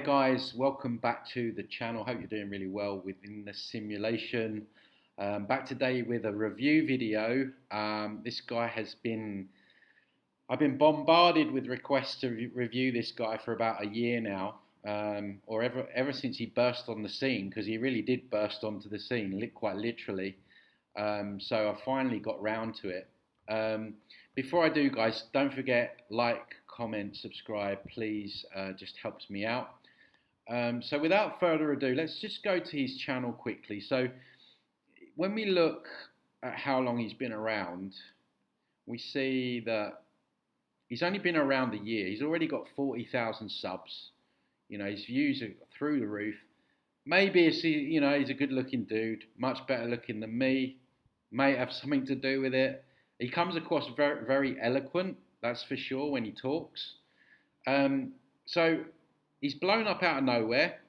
guys, welcome back to the channel. Hope you're doing really well within the simulation. Back today with a review video. This guy has been, I've been bombarded with requests to review this guy for about a year now, or ever since he burst on the scene, because he really did burst onto the scene, quite literally. So I finally got round to it. Before I do, guys, don't forget, like, comment, subscribe, please. Just helps me out. So without further ado, let's just go to his channel quickly. So when we look at how long he's been around, we see that he's only been around a year. He's already got 40,000 subs. You know, his views are through the roof. Maybe it's, you know, he's a good-looking dude, much better looking than me. May have something to do with it. He comes across very, very eloquent, that's for sure, when he talks. So he's blown up out of nowhere,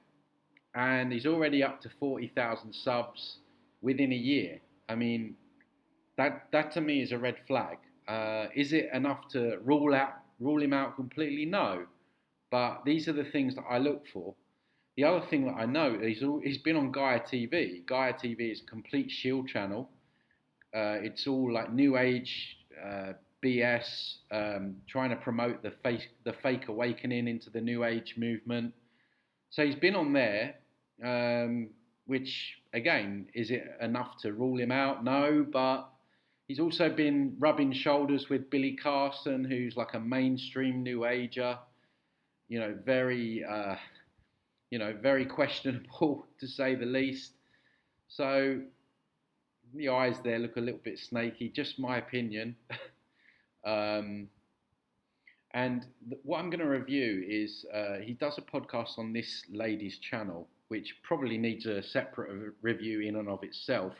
and he's already up to 40,000 subs within a year. I mean, that to me is a red flag. Is it enough to rule him out completely? No. But these are the things that I look for. The other thing that I know is he's been on Gaia TV. Gaia TV is a complete shield channel. It's all like new age BS, trying to promote the fake awakening into the new age movement. So he's been on there, which again, is it enough to rule him out? No, but he's also been rubbing shoulders with Billy Carson, who's like a mainstream new ager. You know, very questionable to say the least. So the eyes there look a little bit snaky, just my opinion. And what I'm going to review is he does a podcast on this lady's channel, which probably needs a separate review in and of itself.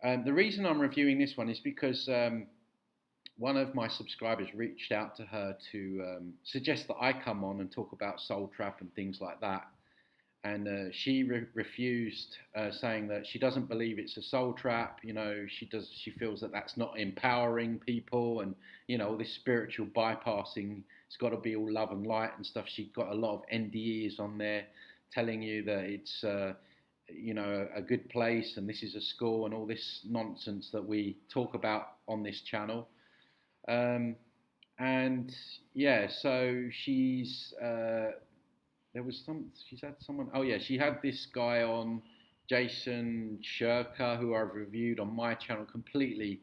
The reason I'm reviewing this one is because one of my subscribers reached out to her to suggest that I come on and talk about Soul Trap and things like that. And she refused, saying that she doesn't believe it's a soul trap. You know, she feels that that's not empowering people, and you know, all this spiritual bypassing. It's got to be all love and light and stuff. She got a lot of NDEs on there, telling you that it's you know, a good place and this is a school and all this nonsense that we talk about on this channel. And yeah, so she's. She had this guy on, Jason Shurker, who I've reviewed on my channel, completely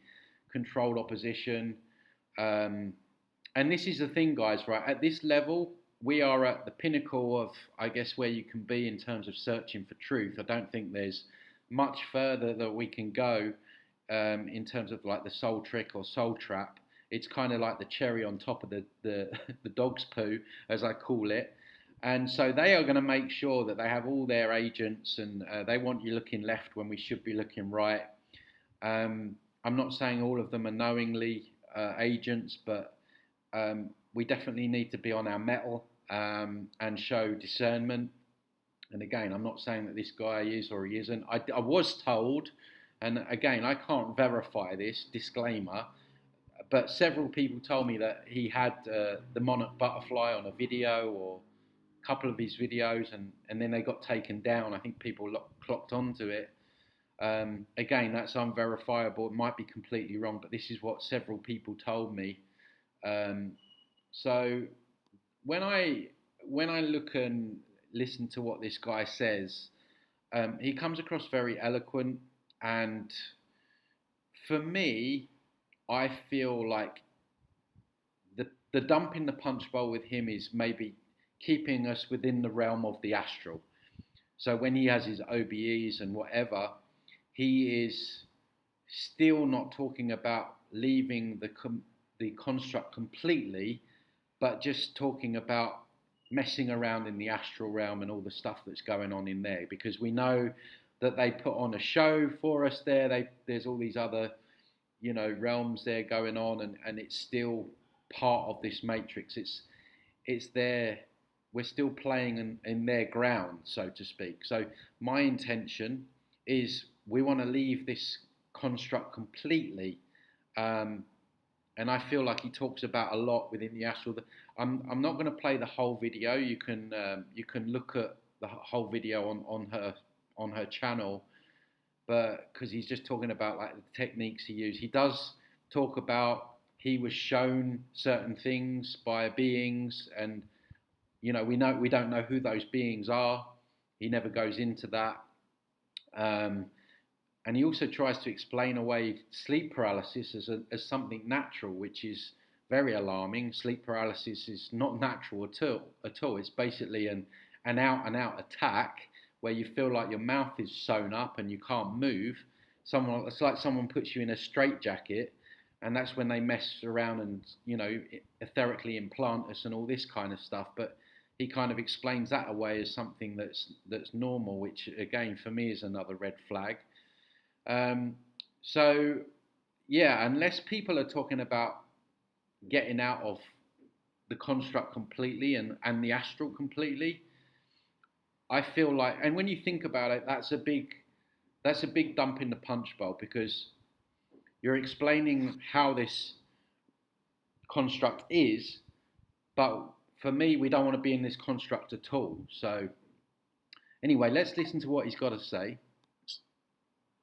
controlled opposition. And this is the thing, guys, right? At this level, we are at the pinnacle of, I guess, where you can be in terms of searching for truth. I don't think there's much further that we can go in terms of like the soul trick or soul trap. It's kind of like the cherry on top of the dog's poo, as I call it. And so they are going to make sure that they have all their agents, and they want you looking left when we should be looking right. I'm not saying all of them are knowingly agents, but we definitely need to be on our mettle and show discernment. And again, I'm not saying that this guy is or he isn't. I was told, and again, I can't verify this, disclaimer, but several people told me that he had the monarch butterfly on a video or couple of his videos, and then they got taken down. I think people clocked onto it. Again, that's unverifiable. It might be completely wrong, but this is what several people told me. So when I look and listen to what this guy says, he comes across very eloquent, and for me, I feel like the dump in the punch bowl with him is maybe keeping us within the realm of the astral. So when he has his OBEs and whatever, he is still not talking about leaving the construct completely, but just talking about messing around in the astral realm and all the stuff that's going on in there. Because we know that they put on a show for us there. There's all these other, you know, realms there going on, and it's still part of this matrix. It's there. We're still playing in their ground, so to speak. So my intention is we want to leave this construct completely, and and I feel like he talks about a lot within the astral. I'm not going to play the whole video. You can look at the whole video on her channel, but because he's just talking about like the techniques he used. He does talk about he was shown certain things by beings, and we don't know who those beings are. He never goes into that. Um, and he also tries to explain away sleep paralysis as something natural, which is very alarming. Sleep paralysis is not natural at all. It's basically an out and out attack where you feel like your mouth is sewn up and you can't move. It's like someone puts you in a straitjacket, and that's when they mess around and etherically implant us and all this kind of stuff. But he kind of explains that away as something that's normal, which again for me is another red flag. Um, so yeah, unless people are talking about getting out of the construct completely and the astral completely, I feel like, and when you think about it, that's a big dump in the punch bowl, because you're explaining how this construct is, but for me, we don't want to be in this construct at all. So anyway, let's listen to what he's got to say.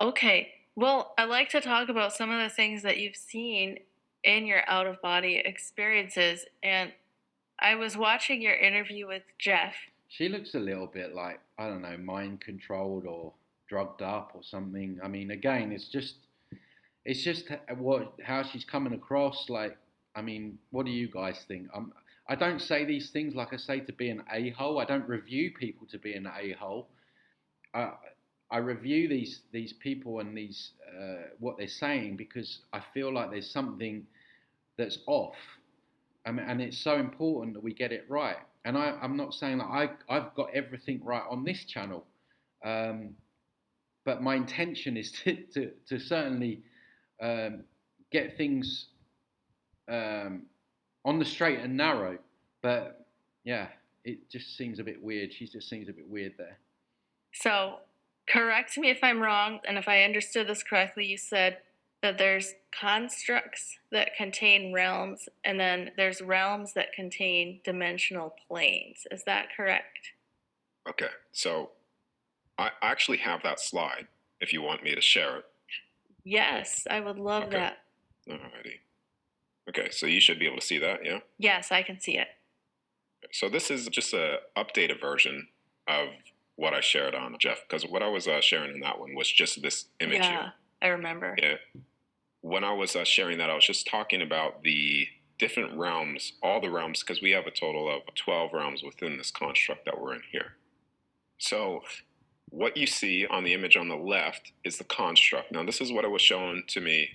Okay. Well, I like to talk about some of the things that you've seen in your out of body experiences. And I was watching your interview with Jeff. She looks a little bit like, I don't know, mind controlled or drugged up or something. I mean, again, it's just how she's coming across. Like, I mean, what do you guys think? I don't say these things like I say to be an a-hole. I don't review people to be an a-hole. I I review these people and these what they're saying, because I feel like there's something that's off. I mean, and it's so important that we get it right. And I'm not saying that I've got everything right on this channel, um, but my intention is to certainly um, get things um, on the straight and narrow. But yeah, it just seems a bit weird. She just seems a bit weird there. So, correct me if I'm wrong. And if I understood this correctly, you said that there's constructs that contain realms, and then there's realms that contain dimensional planes. Is that correct? Okay, so I actually have that slide if you want me to share it. Yes, I would love Okay. that. Alrighty. Okay, so you should be able to see that, yeah? Yes, I can see it. So this is just a updated version of what I shared on Jeff, because what I was sharing in that one was just this image Yeah, here. I remember. Yeah. When I was sharing that, I was just talking about the different realms, all the realms, because we have a total of 12 realms within this construct that we're in here. So what you see on the image on the left is the construct. Now, this is what it was shown to me.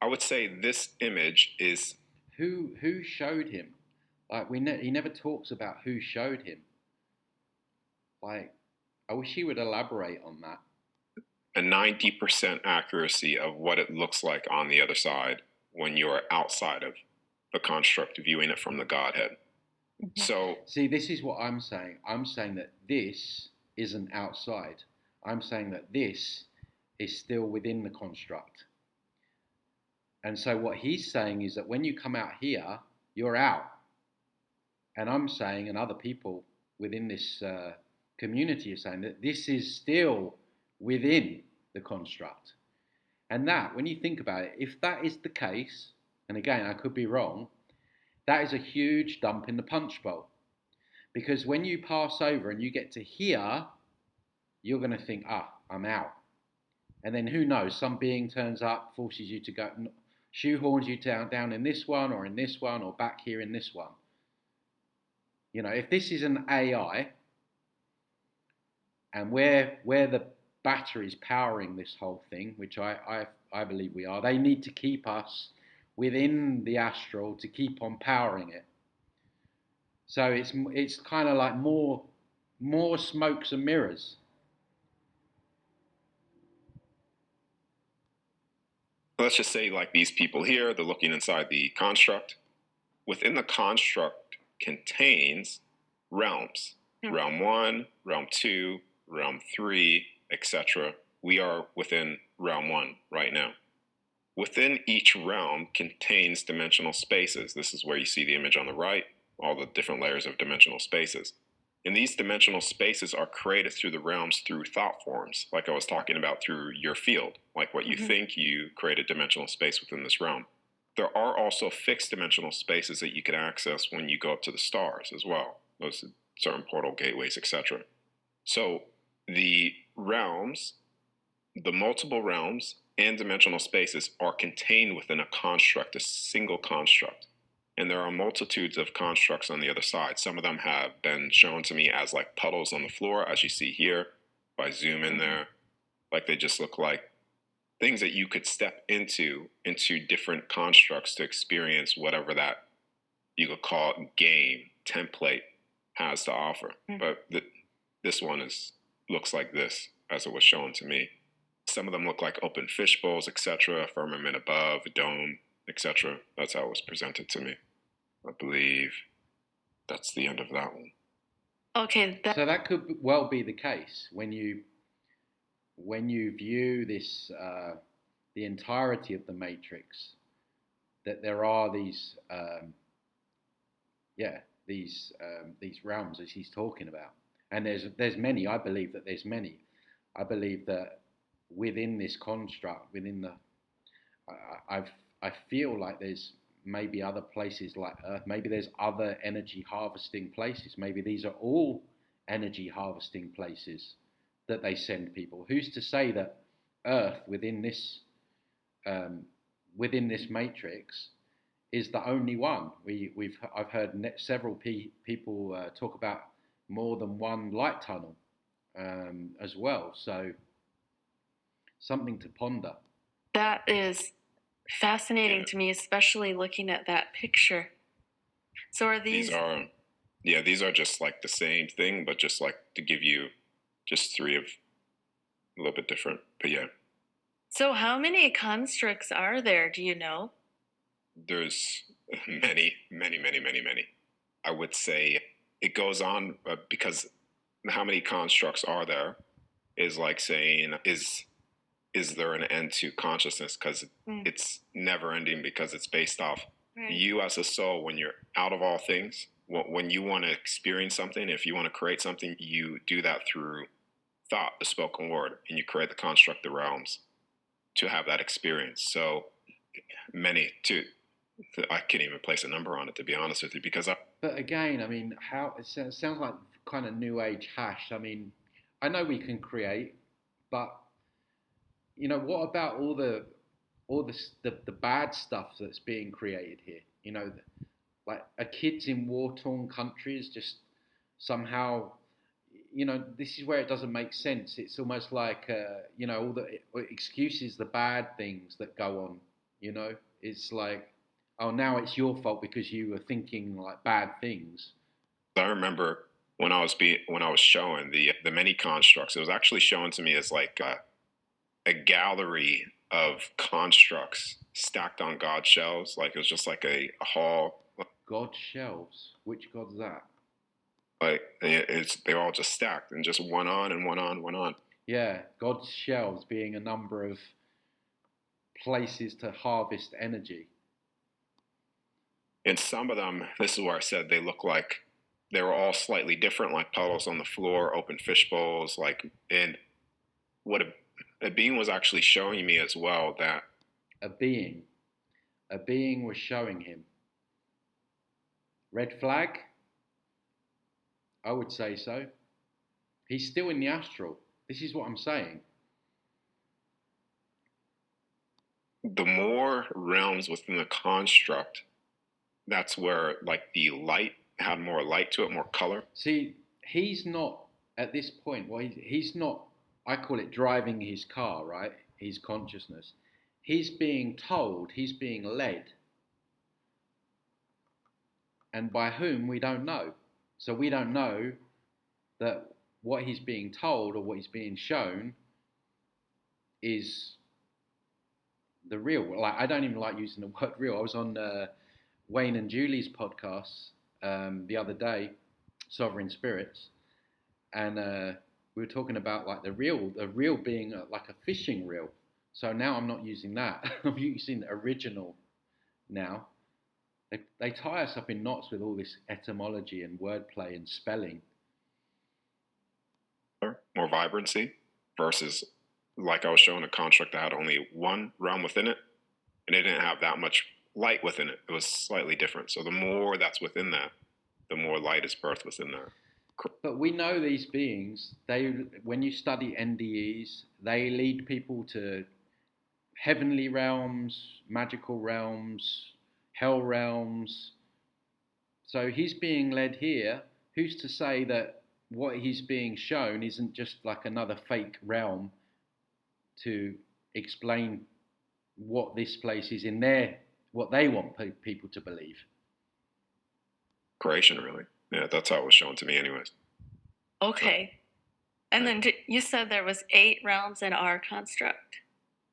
I would say this image is Who showed him? Like he never talks about who showed him. Like, I wish he would elaborate on that. a 90% accuracy of what it looks like on the other side when you're outside of the construct, viewing it from the Godhead. So, see, this is what I'm saying. I'm saying that this isn't outside. I'm saying that this is still within the construct. And so what he's saying is that when you come out here, you're out. And I'm saying, and other people within this community are saying, that this is still within the construct. And that, when you think about it, if that is the case, and again, I could be wrong, that is a huge dump in the punch bowl. Because when you pass over and you get to here, you're going to think, I'm out. And then who knows, some being turns up, forces you to go, shoehorns you down in this one or in this one or back here in this one. If this is an AI and we're the batteries powering this whole thing, which I believe we are, they need to keep us within the astral to keep on powering it. So it's kind of like more smokes and mirrors. let's just say, like these people here, they're looking inside the construct. Within the construct contains realms. Realm 1, Realm 2, Realm 3, etc. We are within Realm 1 right now. within each realm contains dimensional spaces. This is where you see the image on the right, all the different layers of dimensional spaces. And these dimensional spaces are created through the realms through thought forms, like I was talking about through your field, like what you think, you create a dimensional space within this realm. There are also fixed dimensional spaces that you can access when you go up to the stars as well, those certain portal gateways, etc. So the realms, the multiple realms and dimensional spaces are contained within a construct, a single construct. And there are multitudes of constructs on the other side. Some of them have been shown to me as like puddles on the floor, as you see here. If I zoom in there, like they just look like things that you could step into different constructs to experience whatever that you could call game template has to offer. But this one looks like this, as it was shown to me. Some of them look like open fish bowls, etc., firmament above, a dome, etc. That's how it was presented to me. I believe that's the end of that one. Okay. So that could well be the case when you view this the entirety of the matrix, that there are these these realms as he's talking about, and there's many. I believe that there's many. I believe that within this construct, within the I feel like there's maybe other places like Earth. Maybe there's other energy harvesting places. Maybe these are all energy harvesting places that they send people. Who's to say that Earth within this matrix is the only one? I've heard several people talk about more than one light tunnel as well. So something to ponder. That is fascinating to me, especially looking at that picture. So are these these are just like the same thing, but just like to give you just three of a little bit different. But yeah. So how many constructs are there? Do you know? There's many. I would say it goes on because how many constructs are there is like saying, is there an end to consciousness? Because it's never ending, because it's based off you as a soul. When you're out of all things, when you want to experience something, if you want to create something, you do that through thought, the spoken word, and you create the construct, the realms, to have that experience. So many, too. I can't even place a number on it, to be honest with you, because But again, I mean, how it sounds like kind of new age hash. I mean, I know we can create, but you know, what about all the bad stuff that's being created here? You know, like kids in war-torn countries just somehow, you know, this is where it doesn't make sense. It's almost like, you know, all the excuses, the bad things that go on. You know, it's like, oh, now it's your fault because you were thinking like bad things. I remember when I was showing the many constructs, it was actually shown to me as like a gallery of constructs stacked on God shelves. Like it was just like a hall. God shelves? Which God's that? Like they're all just stacked and just one on and one on, one on. Yeah, God's shelves being a number of places to harvest energy. And some of them, this is where I said they look like they were all slightly different, like puddles on the floor, open fish bowls, like, and what a being was actually showing me as well, that a being was showing him. Red flag? I would say so. He's still in the astral. This is what I'm saying. The more realms within the construct, that's where like the light had more light to it, more color. See, he's not at this point. Well, he's not. I call it driving his car, right? His consciousness. He's being told. He's being led. And by whom, we don't know. So we don't know that what he's being told or what he's being shown is the real. Like, I don't even like using the word real. I was on Wayne and Julie's podcast the other day, Sovereign Spirits, and we were talking about like the real being like a fishing reel. So now I'm not using that. I'm using the original now. They tie us up in knots with all this etymology and wordplay and spelling. More vibrancy versus, like I was showing, a construct that had only one realm within it, and it didn't have that much light within it. It was slightly different. So the more that's within that, the more light is birthed within that. But we know these beings, when you study NDEs, they lead people to heavenly realms, magical realms, hell realms. So he's being led here. Who's to say that what he's being shown isn't just like another fake realm to explain what this place is in what they want people to believe? Creation, really. Yeah, that's how it was shown to me anyways. Okay. And then you said there was 8 realms in our construct?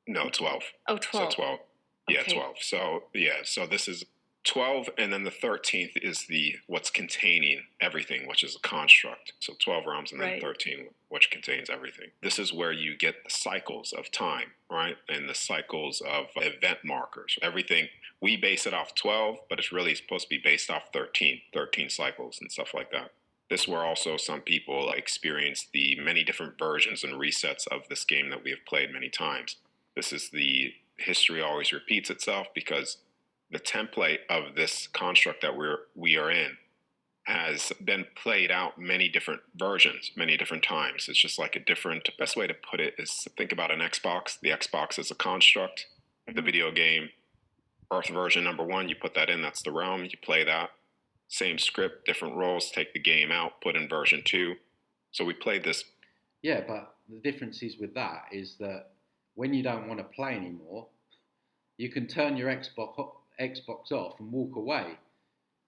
No, 12. Oh, 12. So 12. Yeah, okay. 12. So, yeah, so this is 12, and then the 13th is what's containing everything, which is a construct. So 12 realms, and then 13, which contains everything. This is where you get the cycles of time, right? And the cycles of event markers. Everything, we base it off 12, but it's really supposed to be based off 13 cycles and stuff like that. This is where also some people experience the many different versions and resets of this game that we have played many times. This is the history always repeats itself, because the template of this construct that we are in has been played out many different versions, many different times. It's just like best way to put it is to think about an Xbox. The Xbox is a construct. The video game, Earth version number 1, you put that in, that's the realm, you play that. Same script, different roles, take the game out, put in version 2. So we played this. Yeah, but the difference is with that is that when you don't want to play anymore, you can turn your Xbox off and walk away.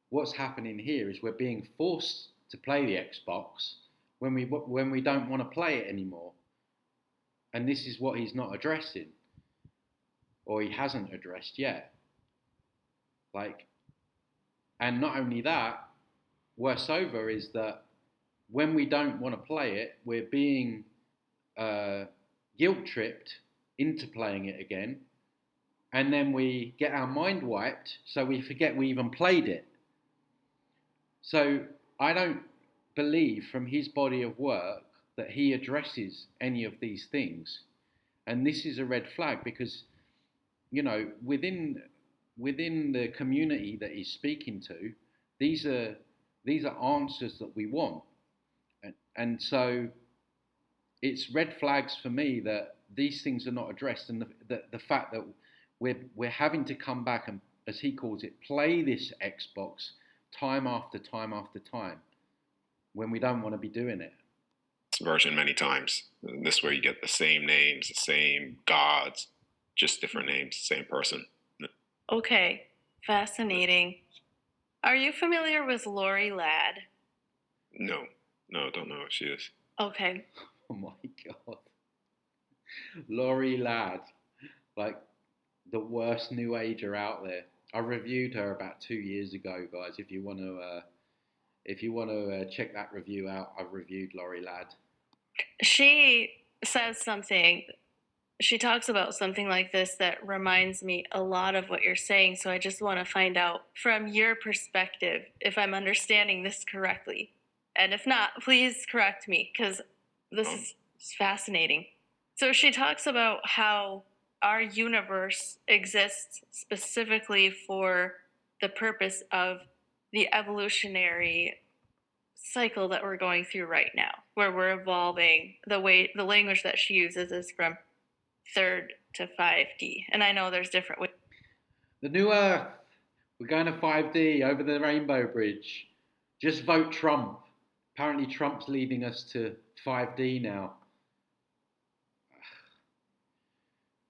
What's happening here is we're being forced to play the Xbox when we don't want to play it anymore. And this is what he's not addressing, or he hasn't addressed yet. And not only that, worse over is that when we don't want to play it, we're being guilt-tripped into playing it again, and then we get our mind wiped, so we forget we even played it. So I don't believe from his body of work that he addresses any of these things. And this is a red flag, because, within the community that he's speaking to, these are answers that we want. And so it's red flags for me that these things are not addressed, and the fact that we're having to come back and, as he calls it, play this Xbox time after time after time when we don't want to be doing it. Version many times. This way you get the same names, the same gods, just different names, same person. Okay, fascinating. Are you familiar with Lori Ladd? No, don't know who she is. Okay. Oh my God. Lori Ladd, like the worst new ager out there. I reviewed her about 2 years ago, guys. If you want to check that review out, I've reviewed Lori Ladd. She says something. She talks about something like this that reminds me a lot of what you're saying. So I just want to find out from your perspective if I'm understanding this correctly. And if not, please correct me, because this is fascinating. So she talks about how our universe exists specifically for the purpose of the evolutionary cycle that we're going through right now, where we're evolving. The language that she uses is from 3rd to 5D. And I know there's different ways. The new Earth. We're going to 5D over the Rainbow Bridge. Just vote Trump. Apparently Trump's leading us to 5D now.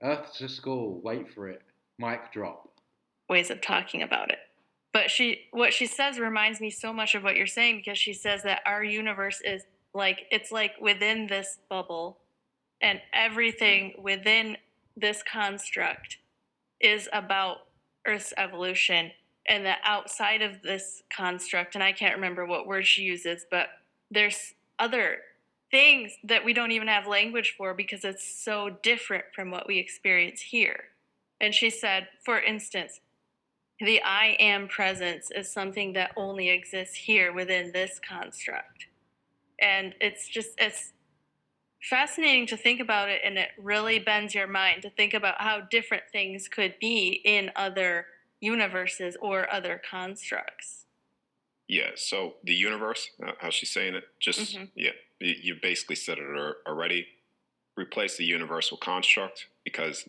Earth's a school. Wait for it. Mic drop. Ways of talking about it. But what she says reminds me so much of what you're saying, because she says that our universe is it's like within this bubble, and everything within this construct is about Earth's evolution, and that outside of this construct, and I can't remember what word she uses, but there's other things that we don't even have language for because it's so different from what we experience here. And she said, for instance, the I am presence is something that only exists here within this construct. And it's fascinating to think about it, and it really bends your mind to think about how different things could be in other universes or other constructs. Yeah, so the universe, how she's saying it, just, yeah, you basically said it already. Replace the universal construct, because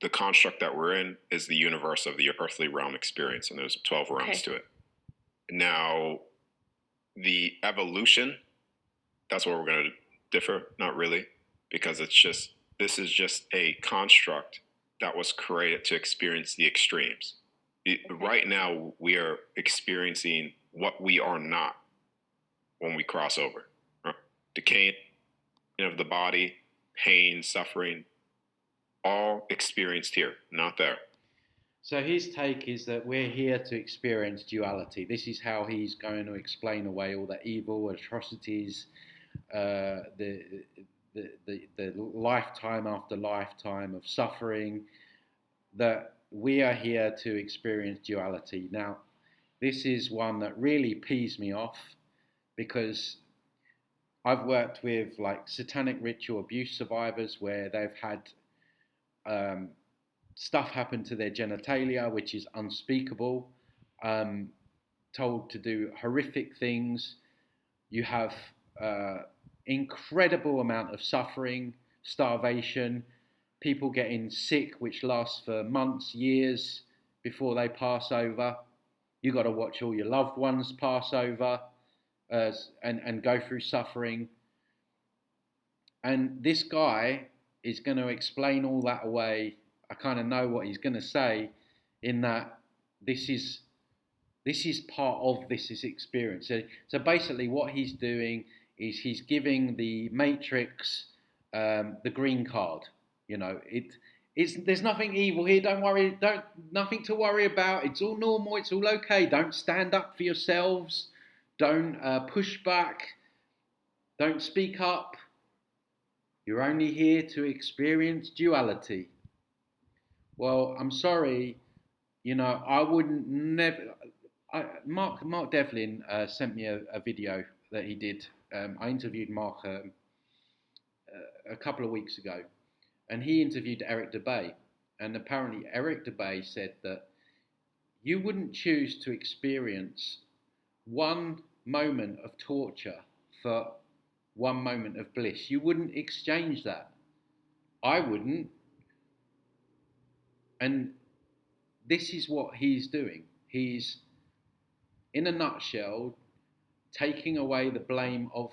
the construct that we're in is the universe of the earthly realm experience, and there's 12 realms to it. Now, the evolution, that's where we're going to differ, not really, because this is just a construct that was created to experience the extremes. Right now, we are experiencing what we are not when we cross over. Decaying of the body, pain, suffering, all experienced here, not there. So his take is that we're here to experience duality. This is how he's going to explain away all the evil, atrocities, the lifetime after lifetime of suffering, that we are here to experience duality. Now, this is one that really pees me off, because I've worked with like satanic ritual abuse survivors where they've had stuff happen to their genitalia, which is unspeakable, told to do horrific things. You have incredible amount of suffering, starvation, people getting sick, which lasts for months, years before they pass over. You got to watch all your loved ones pass over and go through suffering. And this guy is going to explain all that away. I kind of know what he's going to say, in that this is part of this experience. So basically, what he's doing is he's giving the Matrix the green card. You know, there's nothing evil here. Don't worry. Nothing to worry about. It's all normal. It's all okay. Don't stand up for yourselves. Don't push back. Don't speak up. You're only here to experience duality. Well, I'm sorry. You know, I wouldn't never. Mark Devlin sent me a video that he did. I interviewed Mark a couple of weeks ago, and he interviewed Eric DeBay. And apparently, Eric DeBay said that you wouldn't choose to experience one moment of torture for one moment of bliss. You wouldn't exchange that. I wouldn't. And this is what he's doing. He's, in a nutshell, taking away the blame of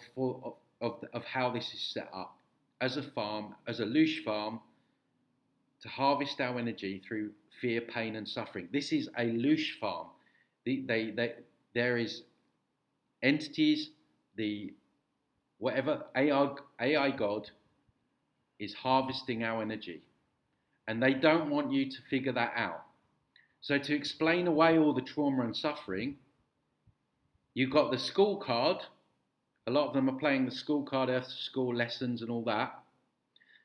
how this is set up as a farm, as a loosh farm, to harvest our energy through fear, pain, and suffering. This is a loosh farm. There is entities, the whatever AI God is harvesting our energy, and they don't want you to figure that out. So to explain away all the trauma and suffering, you've got the school card. A lot of them are playing the school card after school lessons and all that.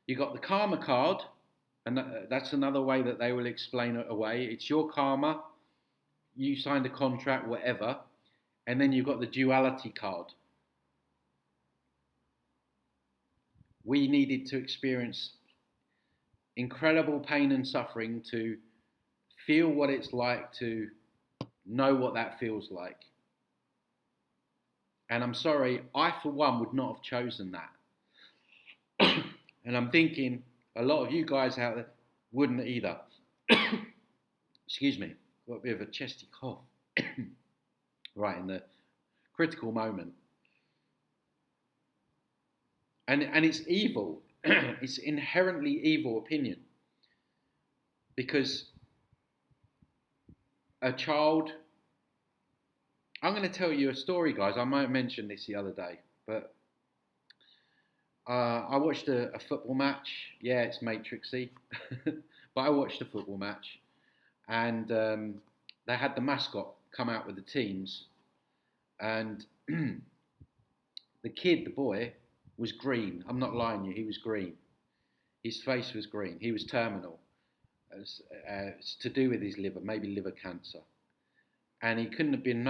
You've got the karma card, and that's another way that they will explain it away. It's your karma. You signed a contract, whatever. And then you've got the duality card. We needed to experience incredible pain and suffering to feel what it's like to know what that feels like. And I'm sorry, I for one would not have chosen that. And I'm thinking a lot of you guys out there wouldn't either. Excuse me, got a bit of a chesty cough. Right in the critical moment. And it's evil. It's inherently evil opinion. Because a child, I'm going to tell you a story, guys. I might have mentioned this the other day, but I watched a football match. Yeah, it's Matrixy, but I watched a football match, and they had the mascot come out with the teams, and the kid, the boy, was green. I'm not lying to you, he was green. His face was green. He was terminal. It's to do with his liver, maybe liver cancer. And he couldn't have been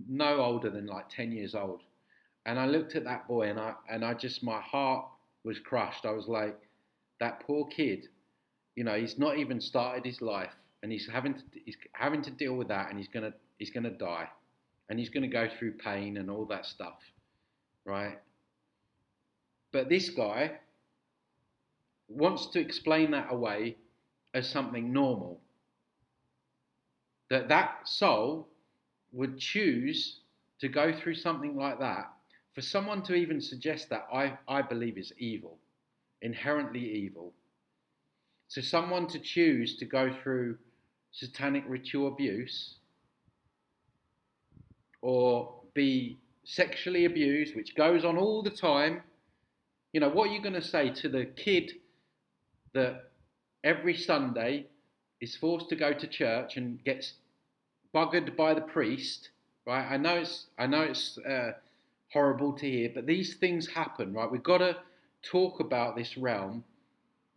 no older than like 10 years old. And I looked at that boy and I just, my heart was crushed. I was like, that poor kid, you know, he's not even started his life and he's having to deal with that, and he's gonna die, and he's gonna go through pain and all that stuff, right? But this guy wants to explain that away as something normal. That soul would choose to go through something like that. For someone to even suggest that, I believe is evil, inherently evil. So someone to choose to go through satanic ritual abuse or be sexually abused, which goes on all the time. You know, what are you going to say to the kid that every Sunday is forced to go to church and gets buggered by the priest, right? I know it's horrible to hear, but these things happen, right? We've got to talk about this realm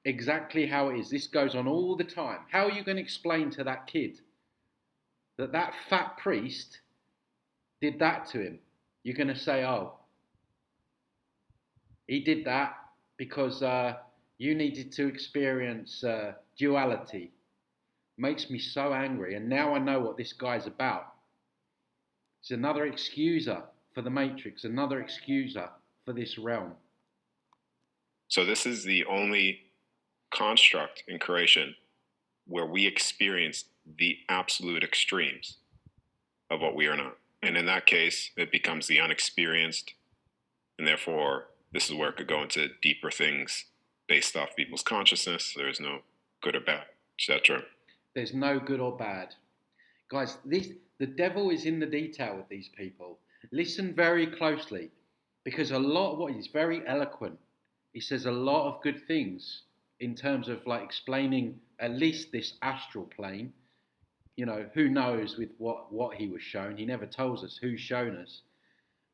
exactly how it is. This goes on all the time. How are you going to explain to that kid that that fat priest did that to him? You're going to say, oh, he did that because you needed to experience duality. Makes me so angry. And now I know what this guy's about. It's another excuser for the Matrix, another excuser for this realm. So this is the only construct in creation where we experience the absolute extremes of what we are not. And in that case, it becomes the unexperienced. And therefore, this is where it could go into deeper things based off people's consciousness. There's no good or bad, etc. There's no good or bad. Guys, the devil is in the detail with these people. Listen very closely, because a lot of what he's very eloquent. He says a lot of good things in terms of like explaining at least this astral plane. You know, who knows with what he was shown. He never tells us who's shown us.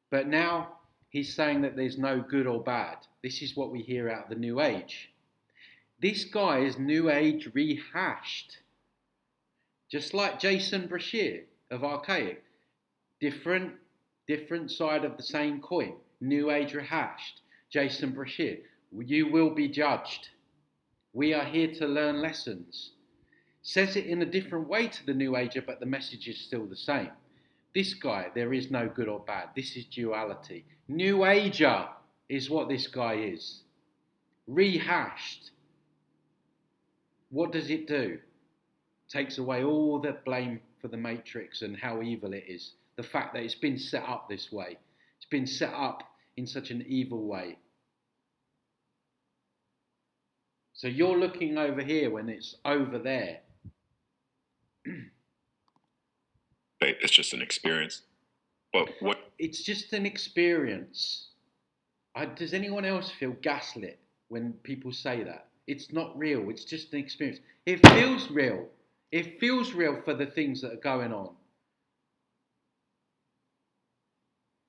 But now he's saying that there's no good or bad. This is what we hear out of the New Age. This guy is New Age rehashed. Just like Jason Brashear of Archaic. Different side of the same coin. New Age rehashed. Jason Brashear. You will be judged. We are here to learn lessons. Says it in a different way to the New Ager, but the message is still the same. This guy, there is no good or bad. This is duality. New Ager is what this guy is. Rehashed. What does it do? Takes away all the blame for the Matrix and how evil it is. The fact that it's been set up this way. It's been set up in such an evil way. So you're looking over here when it's over there. It's just an experience. But what? It's just an experience. Does anyone else feel gaslit when people say that? It's not real. It's just an experience. It feels real. It feels real for the things that are going on.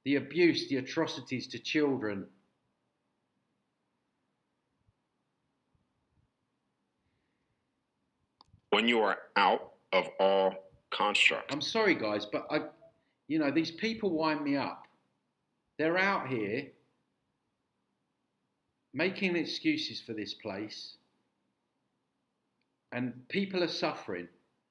The abuse, the atrocities to children. When you are out of all construct. I'm sorry, guys, but these people wind me up. They're out here making excuses for this place, and people are suffering,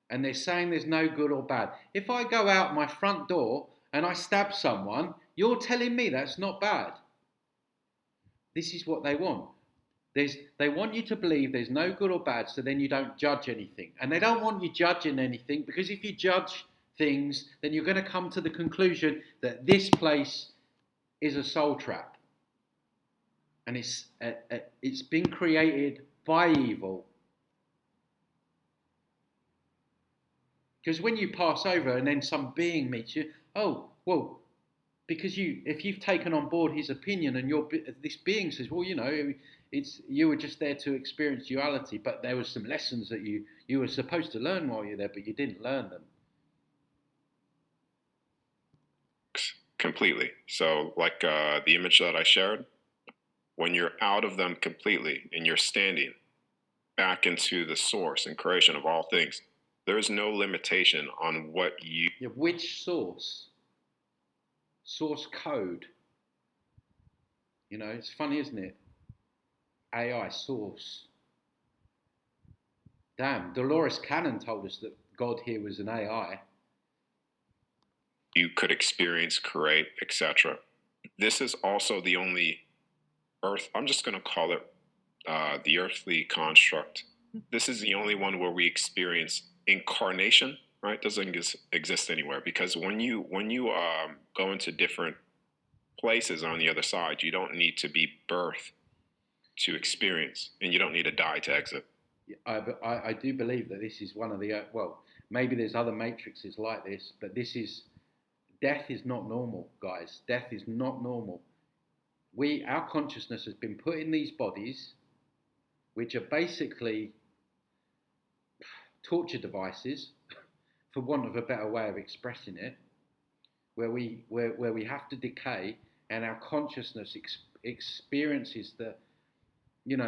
and they're saying there's no good or bad. If I go out my front door and I stab someone, you're telling me that's not bad. This is what they want. They want you to believe there's no good or bad, so then you don't judge anything. And they don't want you judging anything, because if you judge things, then you're going to come to the conclusion that this place is a soul trap. And it's been created by evil. Because when you pass over and then some being meets you, oh, well, because if you've taken on board his opinion and this being says, well, you were just there to experience duality, but there were some lessons that you were supposed to learn while you're there, but you didn't learn them. Completely. So like the image that I shared, when you're out of them completely and you're standing back into the source and creation of all things, there is no limitation on what you... Yeah, which source? Source code. You know, it's funny, isn't it? AI source. Damn, Dolores Cannon told us that God here was an AI. You could experience, create, etc. This is also the only earth, I'm just going to call it the earthly construct. This is the only one where we experience incarnation, right? Doesn't exist anywhere, because when you go into different places on the other side, you don't need to be birthed to experience, and you don't need to die to exit. I do believe that this is one of the, well, maybe there's other matrices like this, but death is not normal, guys. Death is not normal. Our consciousness has been put in these bodies, which are basically torture devices, for want of a better way of expressing it, where we have to decay, and our consciousness experiences the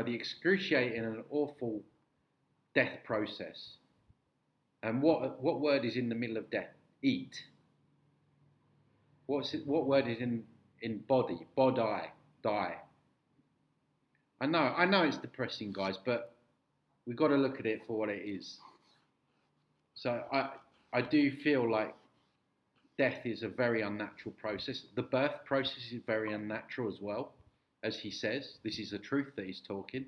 excruciating and awful death process. And what word is in the middle of death? Eat. What word is in body? Body, die. I know it's depressing, guys, but we've got to look at it for what it is. So I do feel like death is a very unnatural process. The birth process is very unnatural as well, as he says. This is the truth that he's talking.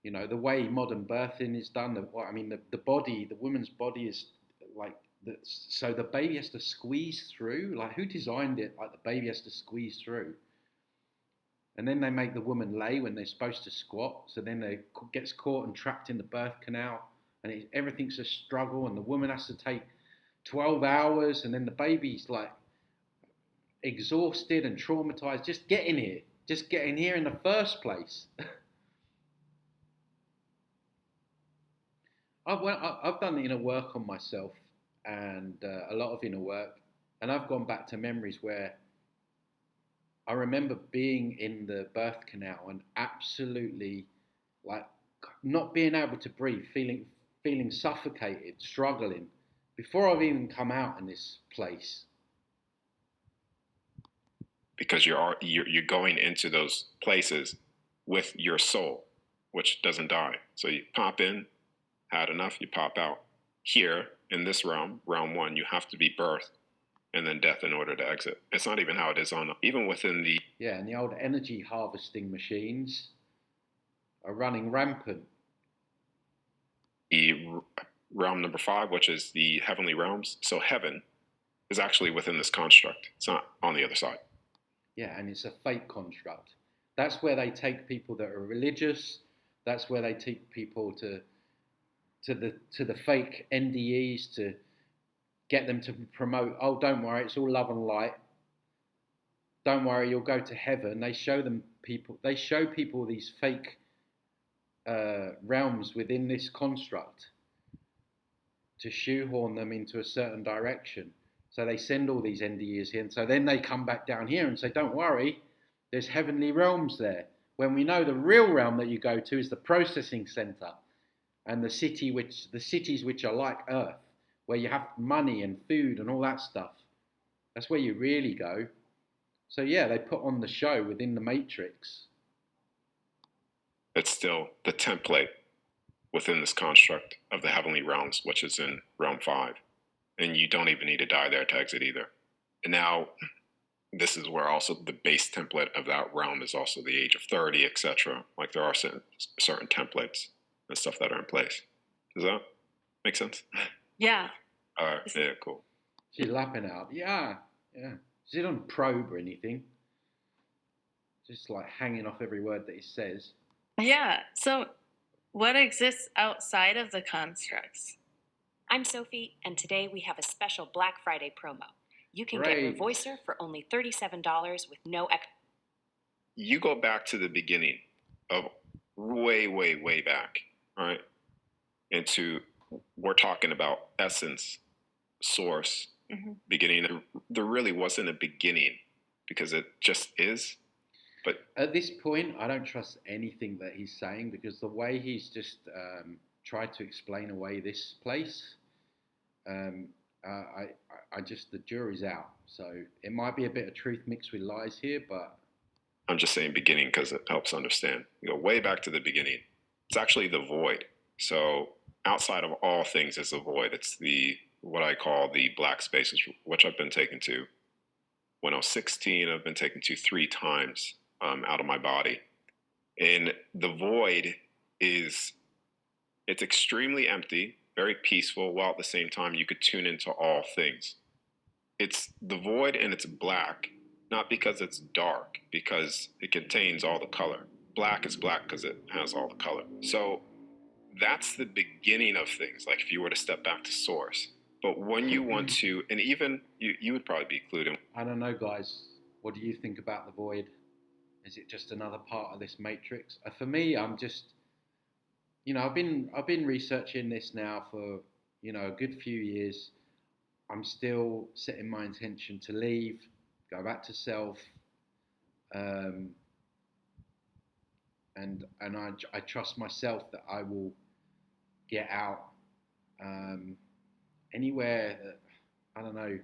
You know, the way modern birthing is done, the body, the woman's body is like, so the baby has to squeeze through. Like, who designed it? Like, the baby has to squeeze through. And then they make the woman lay when they're supposed to squat. So then they gets caught and trapped in the birth canal. And everything's a struggle. And the woman has to take 12 hours. And then the baby's like exhausted and traumatized. Just get in here. Just get in here in the first place. I've done inner work on myself, and a lot of inner work. And I've gone back to memories where I remember being in the birth canal and absolutely, like, not being able to breathe, feeling suffocated, struggling, before I've even come out in this place. Because you're going into those places with your soul, which doesn't die. So you pop in, had enough, you pop out. Here, in this realm, round one, you have to be birthed and then death in order to exit. It's not even how it is even within the... Yeah, and the old energy harvesting machines are running rampant. The realm number 5, which is the heavenly realms. So heaven is actually within this construct. It's not on the other side. Yeah, and it's a fake construct. That's where they take people that are religious. That's where they take people to the fake NDEs to get them to promote, oh, don't worry, it's all love and light. Don't worry, you'll go to heaven. They show people these fake realms within this construct to shoehorn them into a certain direction. So they send all these NDEs here, and so then they come back down here and say, don't worry, there's heavenly realms there. When we know the real realm that you go to is the processing center and the cities which are like Earth, where you have money and food and all that stuff. That's where you really go. So yeah, they put on the show within the Matrix. It's still the template within this construct of the heavenly realms, which is in realm 5. And you don't even need to die there to exit either. And now, this is where also the base template of that realm is also the age of 30, etc. Like, there are certain templates and stuff that are in place. Does that make sense? Yeah. All right. Yeah, cool. She's lapping it up. Yeah. She didn't probe or anything. Just like hanging off every word that he says. Yeah. So what exists outside of the constructs? I'm Sophie, and today we have a special Black Friday promo. You can get Revoicer for only $37 with no extra. You go back to the beginning of way back, right? Into, we're talking about essence, source, beginning. There really wasn't a beginning, because it just is. But At this point, I don't trust anything that he's saying, because the way he's just tried to explain away this place, um, I just, the jury's out. So it might be a bit of truth mixed with lies here, but I'm just saying beginning because it helps understand. You go way back to the beginning. It's actually the void. So outside of all things is the void. It's the what I call the black spaces, which I've been taken to. When I was 16, I've been taken to 3 times out of my body. And the void is, it's extremely empty, very peaceful, while at the same time you could tune into all things. It's the void and it's black, not because it's dark, because it contains all the color. Black is black because it has all the color. So that's the beginning of things, like if you were to step back to source. But when you want to, and even you would probably be clued in. I don't know, guys. What do you think about the void? Is it just another part of this matrix? For me, I'm just, I've been researching this now for a good few years. I'm still setting my intention to leave, go back to self, um, and I trust myself that I will get out anywhere that, I don't know,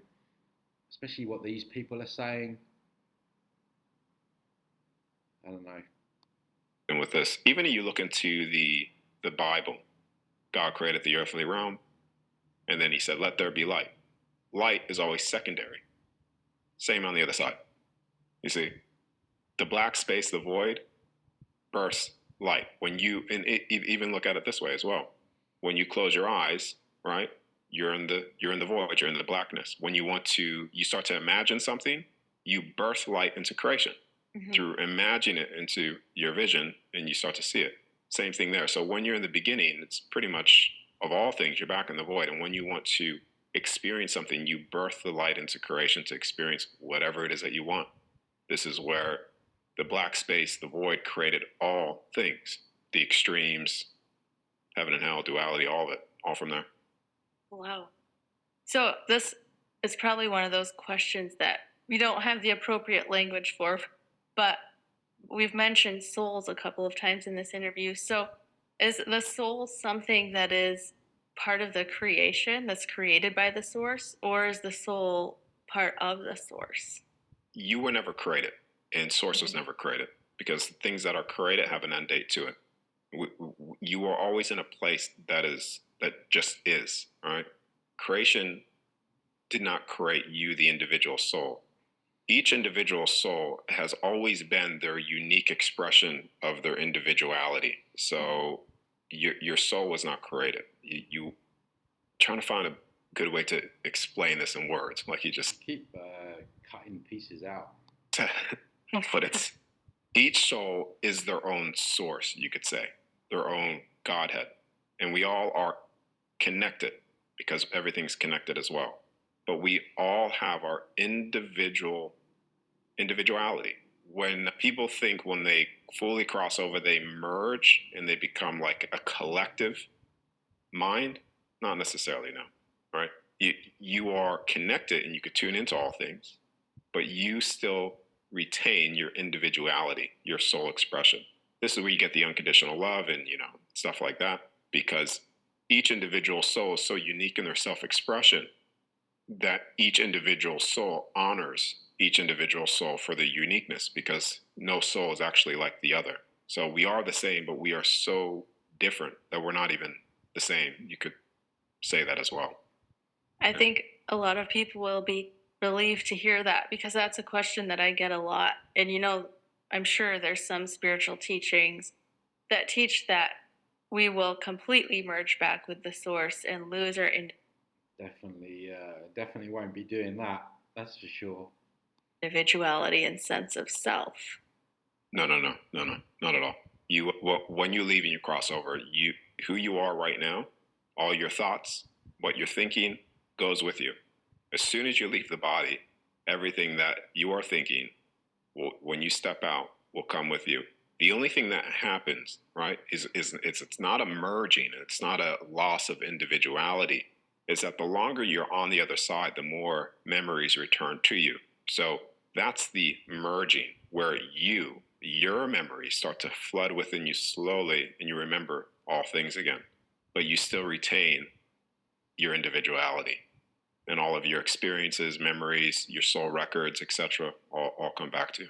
especially what these people are saying. I don't know. And with this, even if you look into the Bible, God created the earthly realm, and then he said, let there be light. Light is always secondary. Same on the other side. You see, the black space, the void, bursts light. When you, and even look at it this way as well. When you close your eyes, right, you're in the void, you're in the blackness. When you start to imagine something, you birth light into creation. Through imagine it into your vision, and you start to see it. Same thing there. So when you're in the beginning, it's pretty much, of all things, you're back in the void. And when you want to experience something, you birth the light into creation to experience whatever it is that you want. This is where the black space, the void, created all things. The extremes, heaven and hell, duality, all of it, all from there. Wow. So this is probably one of those questions that we don't have the appropriate language for, but we've mentioned souls a couple of times in this interview. So is the soul something that is part of the creation that's created by the source, or is the soul part of the source? You were never created, and source was never created, because things that are created have an end date to it. You are always in a place that just is, right? Creation did not create you, the individual soul. Each individual soul has always been their unique expression of their individuality. So your soul was not created. You trying to find a good way to explain this in words, like you just keep cutting pieces out. But it's, each soul is their own source, you could say, their own Godhead. And we all are connected because everything's connected as well. But we all have our individuality. When people think when they fully cross over, they merge and they become like a collective mind, not necessarily, no, right? You are connected and you could tune into all things, but you still retain your individuality, your soul expression. This is where you get the unconditional love and, stuff like that, because each individual soul is so unique in their self-expression that each individual soul honors each individual soul for the uniqueness, because no soul is actually like the other. So we are the same, but we are so different that we're not even the same. You could say that as well. I think a lot of people will be relieved to hear that, because that's a question that I get a lot. And I'm sure there's some spiritual teachings that teach that we will completely merge back with the source and lose our Definitely won't be doing that. That's for sure. Individuality and sense of self. No, not at all. When you leave and you cross over, who you are right now, all your thoughts, what you're thinking goes with you. As soon as you leave the body, everything that you are thinking, when you step out, will come with you. The only thing that happens, right, is it's not a merging, it's not a loss of individuality. Is that the longer you're on the other side, the more memories return to you. So that's the merging, where you your memories start to flood within you slowly, and you remember all things again, but you still retain your individuality, and all of your experiences, memories, your soul records, etc., all come back to you.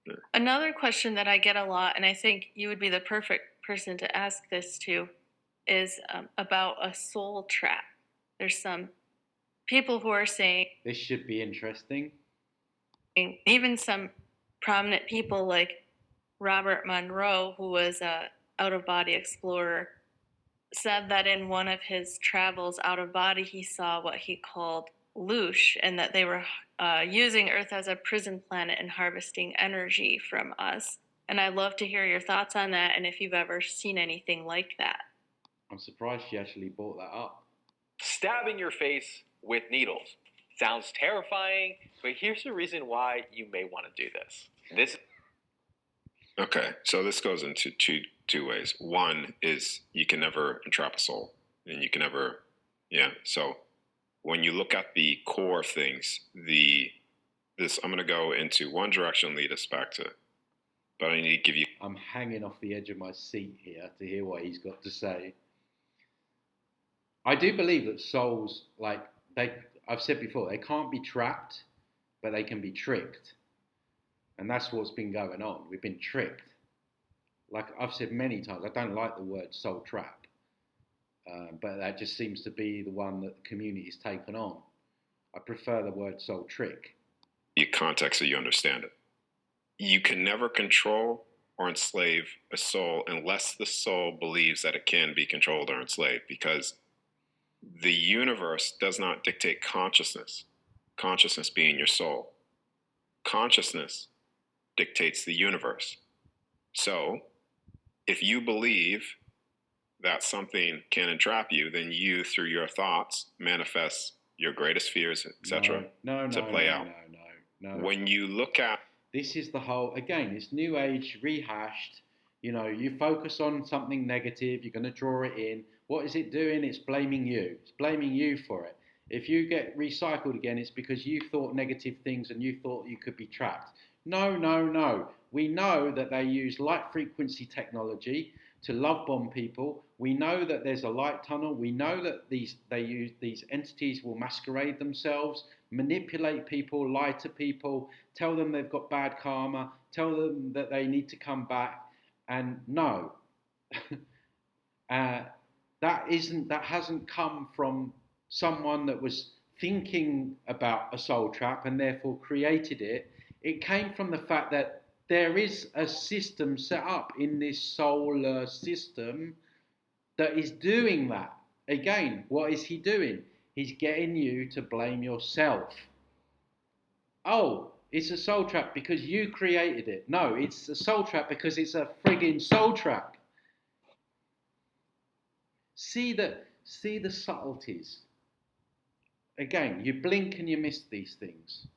Yeah. Another question that I get a lot, and I think you would be the perfect person to ask this to, is about a soul trap. There's some people who are saying, This should be interesting. even some prominent people like Robert Monroe, who was a out-of-body explorer, said that in one of his travels out of body, he saw what he called loosh, and that they were using Earth as a prison planet and harvesting energy from us. And I'd love to hear your thoughts on that, and if you've ever seen anything like that. I'm surprised she actually brought that up. Stabbing your face with needles. Sounds terrifying, but here's the reason why you may want to do this. Okay, so this goes into two ways. One is you can never entrap a soul, and you can never, so when you look at the core of things, I'm going to go into one direction, lead us back to, but I need to give you. I'm hanging off the edge of my seat here to hear what he's got to say. I do believe that souls, I've said before, they can't be trapped, but they can be tricked. And that's what's been going on. We've been tricked. Like I've said many times, I don't like the word soul trap. But that just seems to be the one that the community's taken on. I prefer the word soul trick. Your context so you understand it. You can never control or enslave a soul unless the soul believes that it can be controlled or enslaved, because the universe does not dictate consciousness, consciousness being your soul. Consciousness dictates the universe. So if you believe that something can entrap you, then you, through your thoughts, manifest your greatest fears, etc. to play out. No. When you look at... This is the whole, again, it's new age rehashed. You focus on something negative, you're going to draw it in. What is it doing? It's blaming you. It's blaming you for it. If you get recycled again, it's because you thought negative things and you thought you could be trapped. No. We know that they use light frequency technology to love bomb people. We know that there's a light tunnel. We know that these entities will masquerade themselves, manipulate people, lie to people, tell them they've got bad karma, tell them that they need to come back. And no, that hasn't come from someone that was thinking about a soul trap and therefore created it. It came from the fact that there is a system set up in this solar system that is doing that. Again, what is he doing? He's getting you to blame yourself. Oh, it's a soul trap because you created it. No, it's a soul trap because it's a frigging soul trap. See the subtleties. Again, you blink and you miss these things.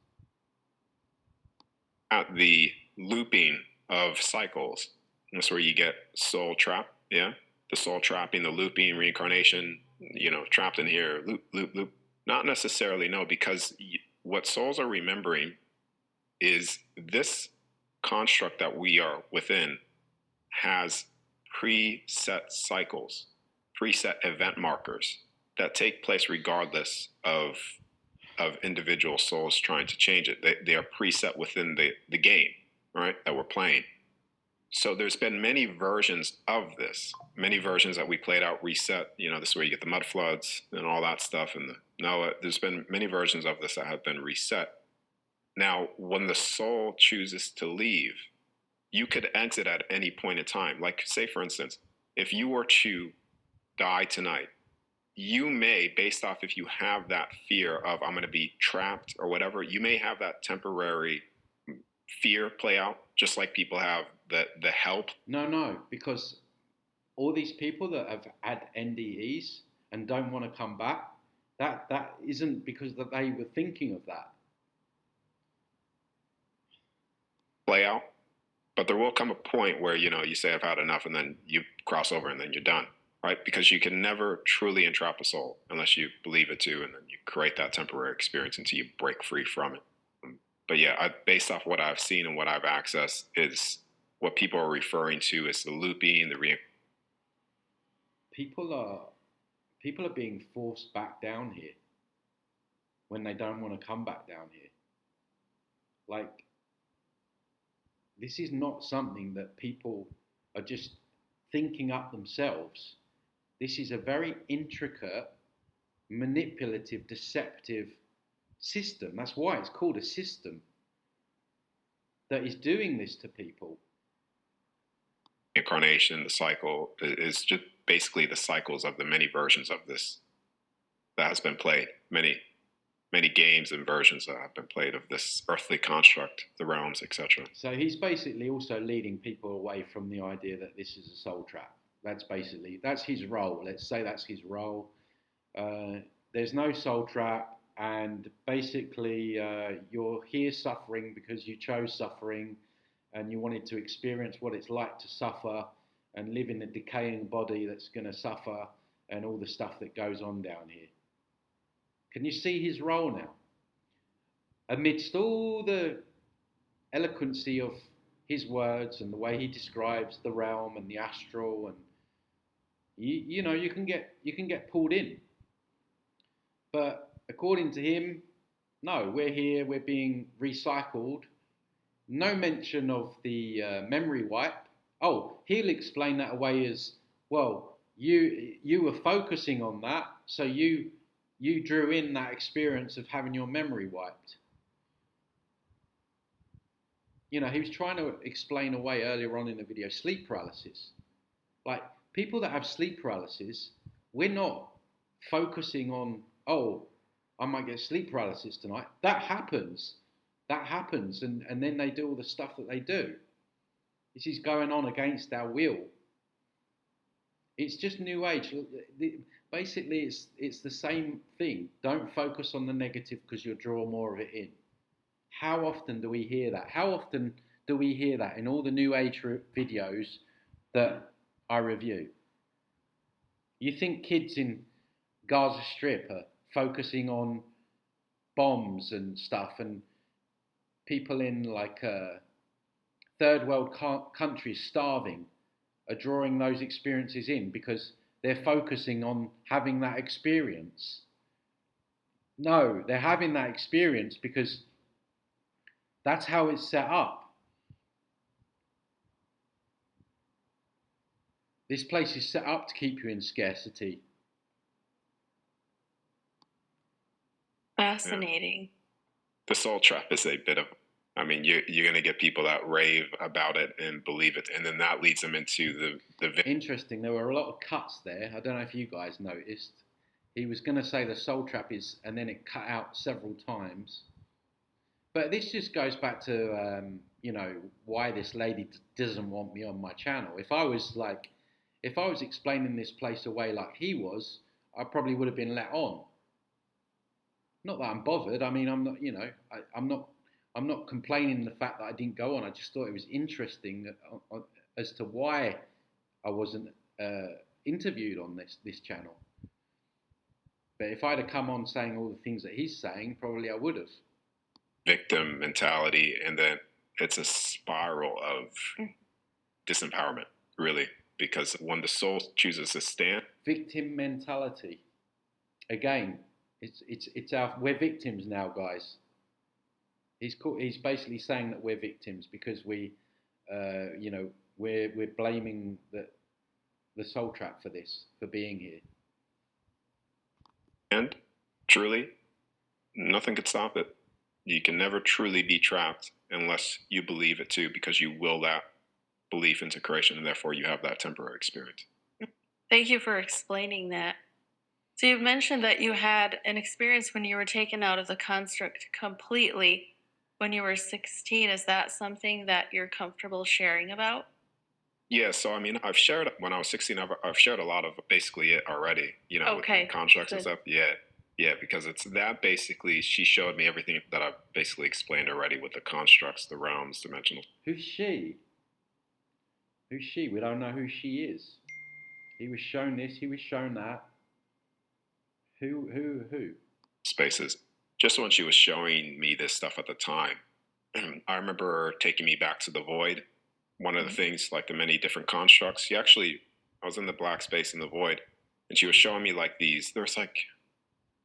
At the looping of cycles, that's where you get soul trap, yeah? The soul trapping, the looping, reincarnation, trapped in here, loop. Not necessarily, no, because what souls are remembering is this construct that we are within has preset cycles, preset event markers that take place regardless of individual souls trying to change it. They are preset within the game, right, that we're playing. So there's been many versions of this, many versions that we played out, reset, this is where you get the mud floods and all that stuff. And there's been many versions of this that have been reset. Now, when the soul chooses to leave, you could exit at any point in time. Like, say, for instance, if you were to die tonight, you may, based off if you have that fear of I'm going to be trapped or whatever, you may have that temporary fear play out, just like people have the help. No, because all these people that have had NDEs and don't want to come back, that isn't because that they were thinking of that. Play out, but there will come a point where you say I've had enough, and then you cross over, and then you're done. Right? Because you can never truly entrap a soul unless you believe it to, and then you create that temporary experience until you break free from it. But yeah, based off what I've seen and what I've accessed, is what people are referring to as the looping, the People are being forced back down here when they don't want to come back down here. Like, this is not something that people are just thinking up themselves. This is a very intricate, manipulative, deceptive system. That's why it's called a system that is doing this to people. incarnation, the cycle is just basically the cycles of the many versions of this that has been played. Many games and versions that have been played of this earthly construct, the realms, etc. So he's basically also leading people away from the idea that this is a soul trap. That's his role. Let's say that's his role. There's no soul trap, and basically you're here suffering because you chose suffering and you wanted to experience what it's like to suffer and live in a decaying body that's going to suffer and all the stuff that goes on down here. Can you see his role now? Amidst all the eloquency of his words and the way he describes the realm and the astral, and you know, you can get pulled in. But according to him, no, we're here, we're being recycled. No mention of the memory wipe. Oh, he'll explain that away as, well, you were focusing on that, so you drew in that experience of having your memory wiped. You know, he was trying to explain away earlier on in the video sleep paralysis. Like, people that have sleep paralysis, we're not focusing on, oh, I might get sleep paralysis tonight. That happens. And then they do all the stuff that they do. This is going on against our will. It's just New Age. Basically, it's the same thing. Don't focus on the negative because you'll draw more of it in. How often do we hear that? How often do we hear that in all the New Age videos that I review? You think kids in Gaza Strip are focusing on bombs and stuff, and people in like third world countries starving are drawing those experiences in because they're focusing on having that experience? No, they're having that experience because that's how it's set up. This place is set up to keep you in scarcity. Fascinating. Yeah. The soul trap is a bit of, I mean, you're going to get people that rave about it and believe it, and then that leads them into the Interesting. There were a lot of cuts there. I don't know if you guys noticed. He was going to say the soul trap is, and then it cut out several times. But this just goes back to, you know, why this lady doesn't want me on my channel. If I was explaining this place away like he was, I probably would have been let on. Not that I'm bothered. I mean, I'm not, you know, I'm not complaining the fact that I didn't go on. I just thought it was interesting as to why I wasn't interviewed on this channel. But if I'd have come on saying all the things that he's saying, probably I would have. Victim mentality, and then it's a spiral of disempowerment, really, because when the soul chooses to stand, victim mentality. Again, it's our, we're victims now, guys. He's basically saying that we're victims because we, you know, we're blaming the soul trap for this, for being here. And truly, nothing could stop it. You can never truly be trapped unless you believe it too, because you will that belief into creation, and therefore you have that temporary experience. Thank you for explaining that. So you've mentioned that you had an experience when you were taken out of the construct completely when you were 16. Is that something that you're comfortable sharing about? Yeah, so I mean, I've shared, when I was 16, I've shared a lot of basically it already, you know, okay, with constructs good. and stuff. Yeah, because it's that basically, she showed me everything that I've basically explained already with the constructs, the realms, dimensional. Who's she? Who's she? We don't know who she is. He was shown this, he was shown that. Who? Spaces. Just when she was showing me this stuff at the time, I remember her taking me back to the void one of the things, like the many different constructs, I was in the black space in the void, and she was showing me like there's like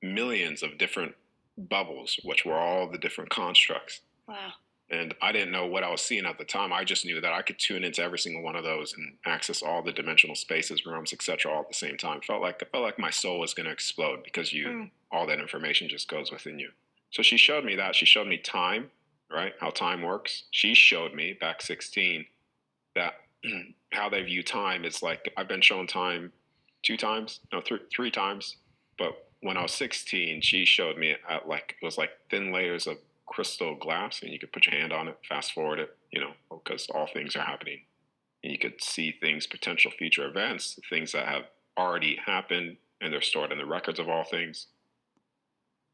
millions of different bubbles, which were all the different constructs. Wow. And I didn't know what I was seeing at the time. I just knew that I could tune into every single one of those and access all the dimensional spaces, rooms, etc., all at the same time. I felt like my soul was going to explode because all that information just goes within you. So she showed me that. She showed me time, right? How time works. She showed me back 16 that how they view time is like, I've been shown time three times. But when I was 16, she showed me at like, it was like thin layers of crystal glass, and you could put your hand on it, fast forward it, because all things are happening. And you could see things, potential future events, things that have already happened, and they're stored in the records of all things.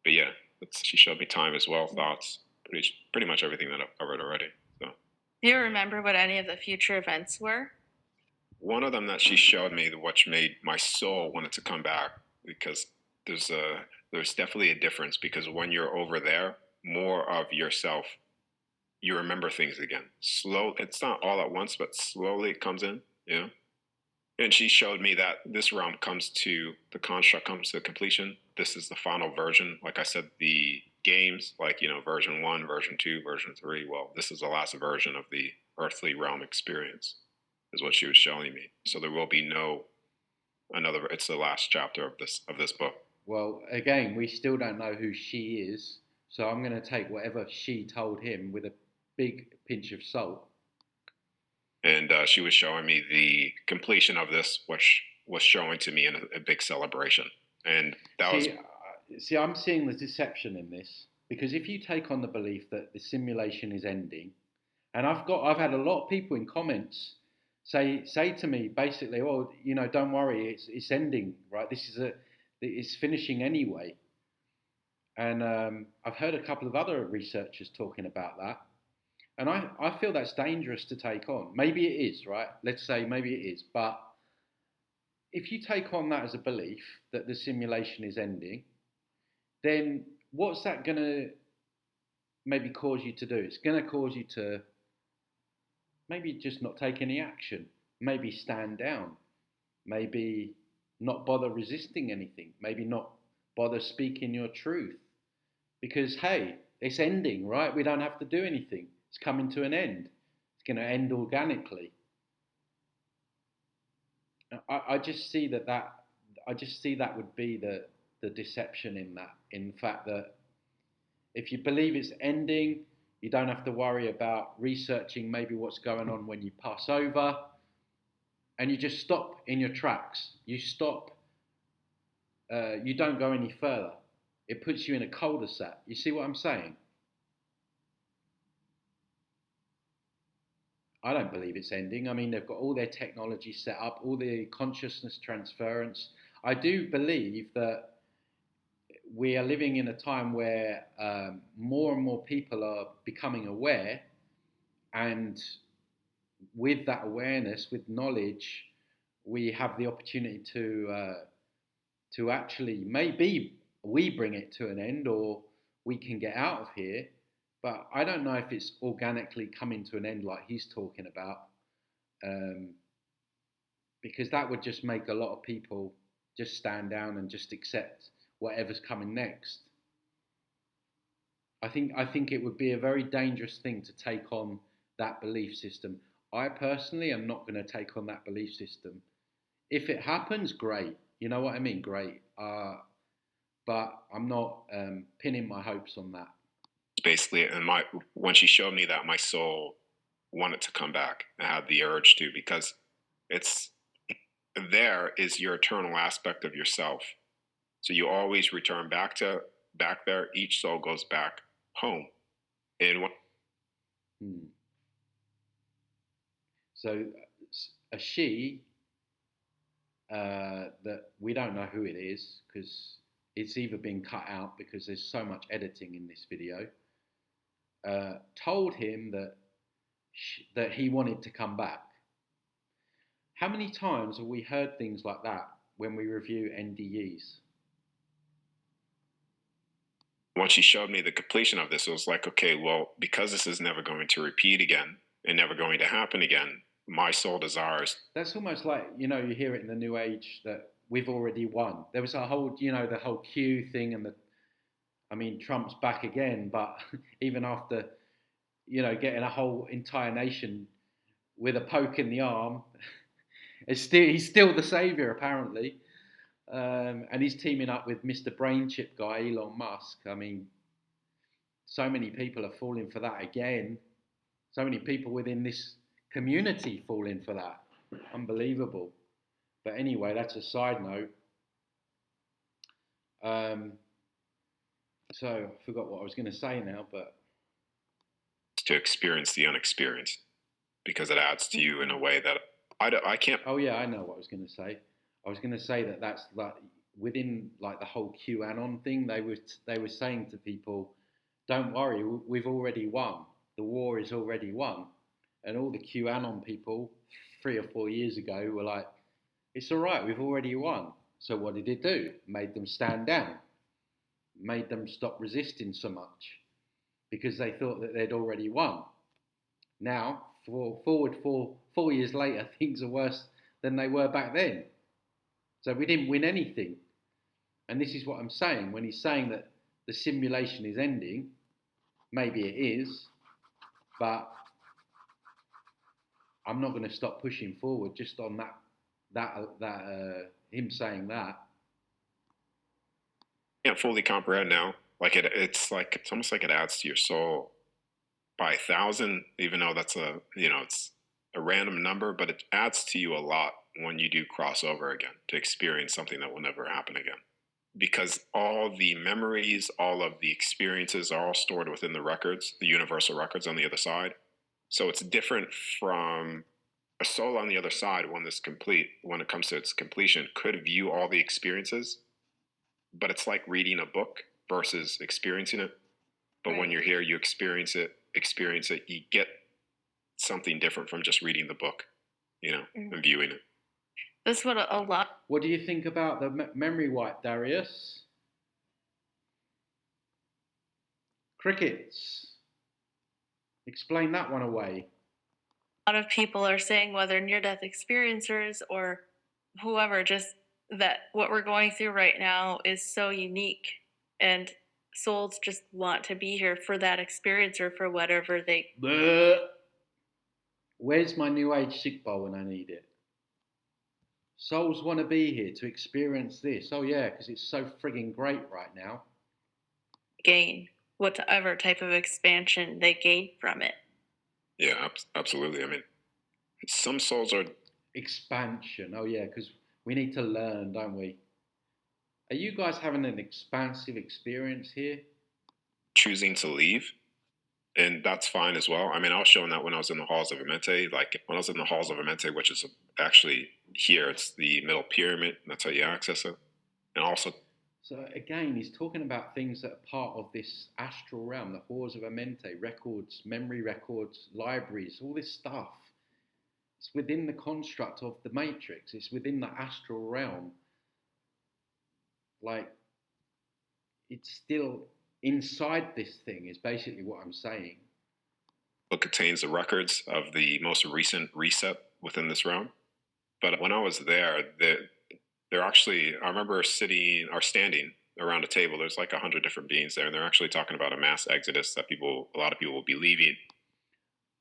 But yeah, she showed me time as well, thoughts, pretty much everything that I've covered already. So, do you remember what any of the future events were? One of them that she showed me, which made my soul wanted to come back, because there's definitely a difference, because when you're over there, more of yourself, you remember things again. It's not all at once, but slowly it comes in, And she showed me that this realm the construct comes to completion. This is the final version. Like I said, the games, version 1, version 2, version 3, well, this is the last version of the earthly realm experience, is what she was showing me. So there will be it's the last chapter of this book. Well, again, we still don't know who she is, so I'm going to take whatever she told him with a big pinch of salt. And she was showing me the completion of this, which was showing to me in a big celebration. And See, I'm seeing the deception in this, because if you take on the belief that the simulation is ending, and I've had a lot of people in comments say to me basically, "Oh, don't worry, it's ending, right? It's finishing anyway." And I've heard a couple of other researchers talking about that. And I feel that's dangerous to take on. Maybe it is, right? Let's say maybe it is. But if you take on that as a belief that the simulation is ending, then what's that going to maybe cause you to do? It's going to cause you to maybe just not take any action, maybe stand down, maybe not bother resisting anything, maybe not bother speaking your truth. Because, hey, it's ending, right? We don't have to do anything. It's coming to an end. It's going to end organically. I just see that would be the deception in that, in the fact that if you believe it's ending, you don't have to worry about researching maybe what's going on when you pass over, and you just stop in your tracks. You stop. You don't go any further. It puts you in a cul-de-sac. You see what I'm saying? I don't believe it's ending. I mean, they've got all their technology set up, all the consciousness transference. I do believe that we are living in a time where more and more people are becoming aware, and with that awareness, with knowledge, we have the opportunity to actually, maybe we bring it to an end, or we can get out of here. But I don't know if it's organically coming to an end like he's talking about, because that would just make a lot of people just stand down and just accept whatever's coming next. I think it would be a very dangerous thing to take on that belief system. I personally am not going to take on that belief system. If it happens, great. You know what I mean? Great. But I'm not pinning my hopes on that. Basically, and when she showed me that, my soul wanted to come back. I had the urge to, because there is your eternal aspect of yourself. So you always return back there. Each soul goes back home. And So a she that we don't know who it is, because it's either been cut out because there's so much editing in this video, told him that he wanted to come back. How many times have we heard things like that when we review NDEs? Once she showed me the completion of this, it was like, okay, well, because this is never going to repeat again, and never going to happen again. My soul desires. That's almost like, you know, you hear it in the New Age that we've already won. There was a whole, you know, the whole Q thing and I mean, Trump's back again, but even after, you know, getting a whole entire nation with a poke in the arm, he's still the savior apparently. And he's teaming up with Mr. Brain Chip guy, Elon Musk. I mean, so many people are falling for that again. So many people within this community falling for that. Unbelievable. But anyway, that's a side note. So I forgot what I was going to say now, but to experience the unexperienced, because it adds to you in a way that I can't. Oh yeah, I know what I was going to say. I was going to say that's like within like the whole QAnon thing. They were saying to people, "Don't worry, we've already won. The war is already won." And all the QAnon people 3 or 4 years ago were like, "It's all right, we've already won." So what did it do? Made them stand down, made them stop resisting so much, because they thought that they'd already won. Now, forward 4 years later, things are worse than they were back then. So we didn't win anything. And this is what I'm saying. When he's saying that the simulation is ending, maybe it is, but I'm not going to stop pushing forward just on him saying that. Can't fully comprehend now. Like it's almost like it adds to your soul by 1,000, even though that's it's a random number, but it adds to you a lot when you do cross over again to experience something that will never happen again. Because all the memories, all of the experiences are all stored within the records, the universal records on the other side. So it's different from a soul on the other side when it comes to its completion, could view all the experiences, but it's like reading a book versus experiencing it. But when you're here, you experience it, you get something different from just reading the book, and viewing it. That's what a lot. What do you think about the memory wipe, Darius? Crickets. Explain that one away. A lot of people are saying, whether near-death experiencers or whoever, just that what we're going through right now is so unique, and souls just want to be here for that experience or for whatever they. Where's my New Age sick bowl when I need it? Souls want to be here to experience this. Oh yeah, because it's so frigging great right now. Gain whatever type of expansion they gain from it. Yeah, absolutely. I mean, some souls are expansion. Oh yeah, because we need to learn, don't we? Are you guys having an expansive experience here? Choosing to leave, and that's fine as well. I mean, I was showing that when I was in the halls of Amente. Like when I was in the halls of Amente, which is actually here, it's the middle pyramid. That's how you access it, and also. So again, he's talking about things that are part of this astral realm, the halls of Amente, records, memory records, libraries, all this stuff. It's within the construct of the matrix. It's within the astral realm. Like, it's still inside this thing, is basically what I'm saying. It contains the records of the most recent reset within this realm. But when I was there, they're actually, I remember standing around a table. There's like 100 different beings there, and they're actually talking about a mass exodus that a lot of people will be leaving.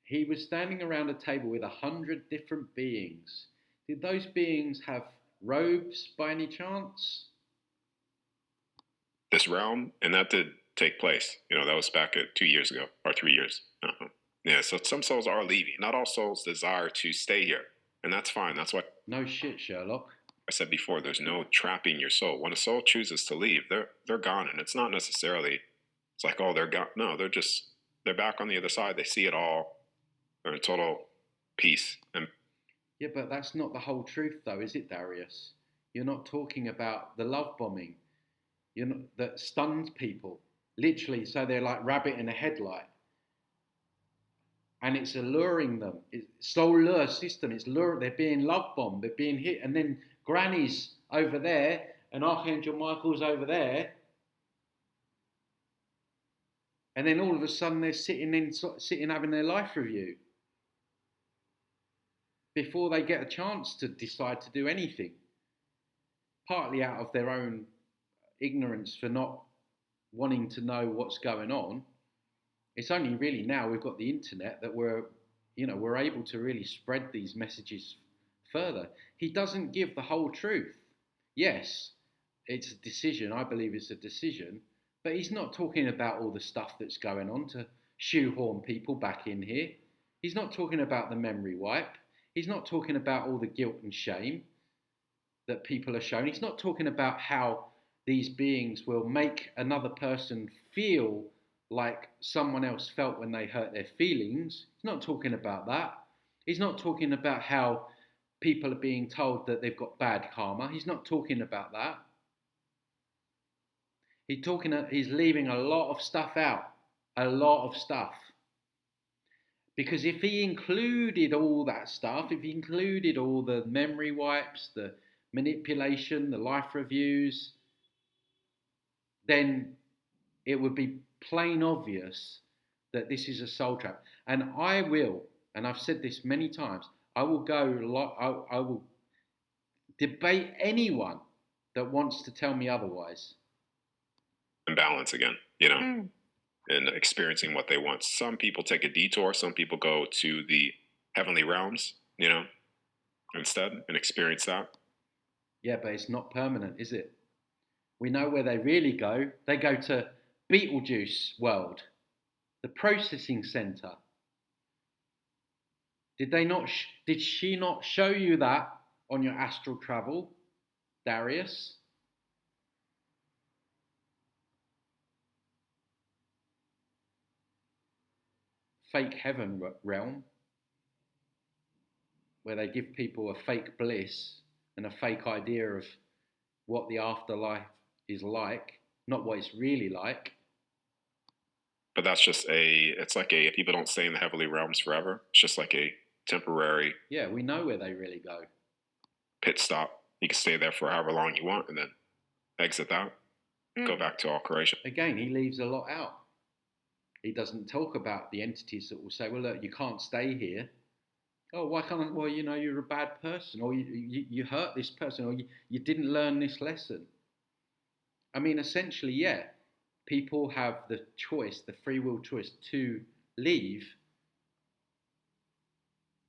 He was standing around a table with 100 different beings. Did those beings have robes by any chance? This realm, and that did take place. That was back at 2 years ago, or 3 years. Yeah, so some souls are leaving. Not all souls desire to stay here, and that's fine. That's what. No shit, Sherlock. I said before, there's no trapping your soul. When a soul chooses to leave, they're gone, and it's not necessarily. It's like, oh, they're gone. No, they're back on the other side. They see it all. They're in total peace. Yeah, but that's not the whole truth, though, is it, Darius? You're not talking about the love bombing. That stuns people, literally. So they're like rabbit in a headlight. And it's alluring them. It's soul lure system. It's lure. They're being love bombed. They're being hit. And then Granny's over there and Archangel Michael's over there. And then all of a sudden they're sitting having their life review. before they get a chance to decide to do anything, partly out of their own ignorance for not wanting to know what's going on. It's only really now we've got the internet that we're able to really spread these messages further. He doesn't give the whole truth. Yes, it's a decision. I believe it's a decision, but he's not talking about all the stuff that's going on to shoehorn people back in here. He's not talking about the memory wipe. He's not talking about all the guilt and shame that people are shown. He's not talking about how these beings will make another person feel like someone else felt when they hurt their feelings. He's not talking about that. He's not talking about how people are being told that they've got bad karma. He's not talking about that. He's leaving a lot of stuff out. A lot of stuff. Because if he included all that stuff, if he included all the memory wipes, the manipulation, the life reviews, then it would be plain obvious that this is a soul trap. And I will, and I've said this many times, I will debate anyone that wants to tell me otherwise. And balance again, and experiencing what they want. Some people take a detour. Some people go to the heavenly realms, instead and experience that. Yeah, but it's not permanent, is it? We know where they really go. They go to Beetlejuice world, the processing center. Did she not show you that on your astral travel, Darius? Fake heaven realm, where they give people a fake bliss and a fake idea of what the afterlife is like, not what it's really like. But that's just it's like people don't stay in the heavenly realms forever. It's just like a temporary. Yeah, we know where they really go. Pit stop. You can stay there for however long you want and then exit that. Go back to all creation. Again, he leaves a lot out. He doesn't talk about the entities that will say, well, look, you can't stay here. Oh, why can't I? Well, you're a bad person, or you hurt this person, or you didn't learn this lesson. I mean, essentially, yeah, people have the choice, the free will choice to leave,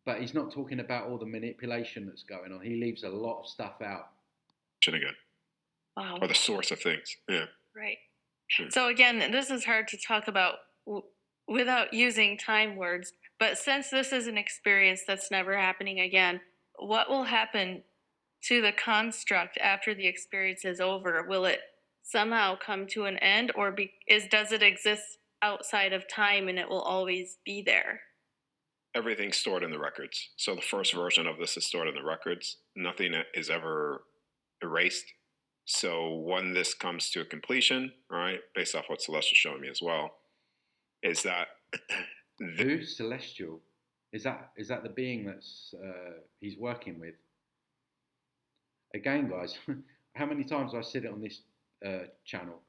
but he's not talking about all the manipulation that's going on. He leaves a lot of stuff out. Again. Wow. Or the source of things. Yeah. Right. Sure. So again, this is hard to talk about without using time words, but since this is an experience that's never happening again, what will happen to the construct after the experience is over? Will it somehow come to an end, or does it exist outside of time and it will always be there? Everything's stored in the records. So the first version of this is stored in the records. Nothing is ever erased. So when this comes to a completion, right, based off what Celestial's showing me as well, is that who Celestial? Is that the being that's he's working with? Again, guys, how many times I've said it on this channel?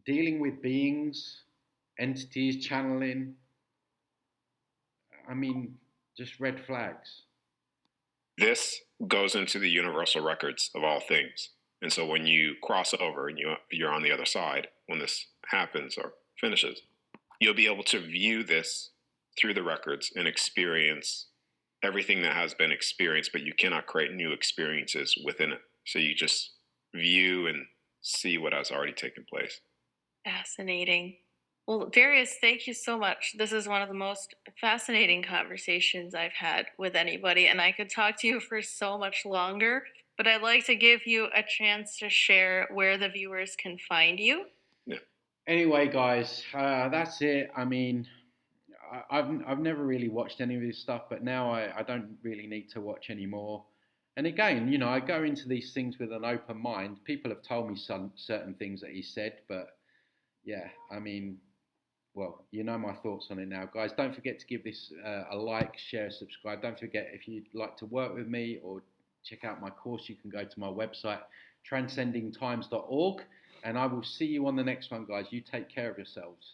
Dealing with beings, entities, channeling. I mean, just red flags. This goes into the universal records of all things. And so when you cross over and you're on the other side, when this happens or finishes, you'll be able to view this through the records and experience everything that has been experienced, but you cannot create new experiences within it. So you just view and see what has already taken place. Fascinating. Well, Darius, thank you so much. This is one of the most fascinating conversations I've had with anybody, and I could talk to you for so much longer, but I'd like to give you a chance to share where the viewers can find you. Yeah. Anyway, guys, that's it. I mean, I've never really watched any of this stuff, but now I don't really need to watch anymore. And again, I go into these things with an open mind. People have told me certain things that he said, but yeah, I mean, well, you know my thoughts on it now. Guys, don't forget to give this a like, share, subscribe. Don't forget, if you'd like to work with me or check out my course, you can go to my website, transcendingtimes.org. And I will see you on the next one, guys. You take care of yourselves.